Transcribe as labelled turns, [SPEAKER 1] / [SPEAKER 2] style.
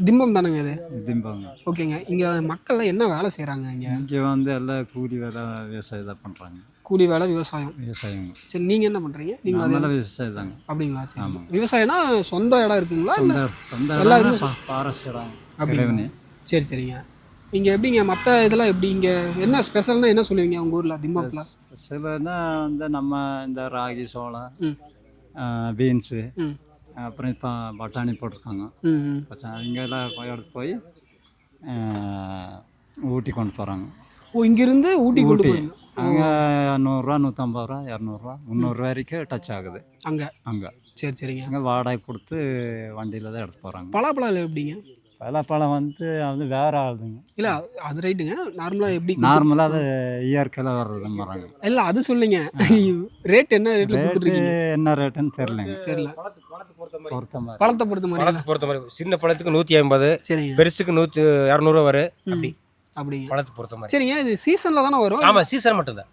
[SPEAKER 1] திம்பம் தானேங்க இது?
[SPEAKER 2] திம்பங்க.
[SPEAKER 1] ஓகேங்க. இங்கே மக்கள்லாம் என்ன வேலை செய்கிறாங்க இங்கே?
[SPEAKER 2] இங்கே வந்து எல்லாம் கூலி வேலை விவசாயம் தான் பண்ணுறாங்க.
[SPEAKER 1] கூலி வேலை, விவசாயம்.
[SPEAKER 2] விவசாயம்.
[SPEAKER 1] சரி, நீங்கள் என்ன பண்ணுறீங்க? நீங்கள் அதே
[SPEAKER 2] நம்மளாம் விவசாயம் தாங்க.
[SPEAKER 1] அப்படிங்களா? சரி.
[SPEAKER 2] ஆமாம்.
[SPEAKER 1] விவசாயம்னா சொந்த இடம் இருக்குங்களா?
[SPEAKER 2] சொந்த சொந்த
[SPEAKER 1] எல்லா
[SPEAKER 2] இடம்
[SPEAKER 1] இதுவும்
[SPEAKER 2] ஃபாரஸ்ட் இடம்
[SPEAKER 1] அப்படிங்களா?
[SPEAKER 2] ரெவன்யூ.
[SPEAKER 1] சரி சரிங்க. இங்கே எப்படிங்க மற்ற இதெல்லாம் எப்படி இங்கே என்ன ஸ்பெஷல்னா என்ன சொல்லுவீங்க உங்கள் ஊரில் திம்பத்தில்?
[SPEAKER 2] ஸ்பெஷல்னா வந்து நம்ம இந்த ராகி, சோளம்,
[SPEAKER 1] ம்
[SPEAKER 2] பீன்ஸு,
[SPEAKER 1] ம்
[SPEAKER 2] அப்புறம் இப்போ பட்டாணி போட்டிருக்காங்க.
[SPEAKER 1] ம் ம்.
[SPEAKER 2] இங்கெல்லாம் எடுத்து போய் ஊட்டி கொண்டு போகிறாங்க.
[SPEAKER 1] ஓ, இங்கேருந்து ஊட்டி கொண்டு
[SPEAKER 2] ஊட்டி
[SPEAKER 1] போவீங்க?
[SPEAKER 2] அங்கே 100 ரூபா, 150 ரூபா, 200 ரூபா, 300 வரைக்கும் டச் ஆகுது
[SPEAKER 1] அங்கே.
[SPEAKER 2] அங்கே.
[SPEAKER 1] சரி சரிங்க.
[SPEAKER 2] அங்கே வாடகை கொடுத்து வண்டியில் தான் எடுத்து போகிறாங்க.
[SPEAKER 1] பலாப்பழம் எப்படிங்க?
[SPEAKER 2] பலாப்பழம் வந்து அது வேறு ஆகுதுங்க.
[SPEAKER 1] இல்லை அது ரைட்டுங்க. நார்மலாக எப்படி?
[SPEAKER 2] நார்மலாக அது இயற்கையில் வர்றது மரங்க.
[SPEAKER 1] இல்லை அது சொல்லுங்க. ரேட் என்ன ரேட்டில்
[SPEAKER 2] ரேட்டு
[SPEAKER 1] கொடுத்துருக்கீங்க?
[SPEAKER 2] என்ன ரேட்டுன்னு தெரிலங்க.
[SPEAKER 1] தெரியல.
[SPEAKER 2] பொறுத்த மாதிரி
[SPEAKER 1] பழத்தை பொறுத்த மாதிரி.
[SPEAKER 3] பழத்தை பொறுத்த மாதிரி சின்ன பழத்துக்கு 150,
[SPEAKER 1] சரிங்க.
[SPEAKER 3] பெருசுக்கு 200 வரும். அப்படி
[SPEAKER 1] அப்படிங்க.
[SPEAKER 3] பழத்தை பொறுத்த மாதிரி.
[SPEAKER 1] சரிங்க, இது சீசனில் தானே வரும்?
[SPEAKER 3] ஆமாம், சீசன் மட்டும்தான்.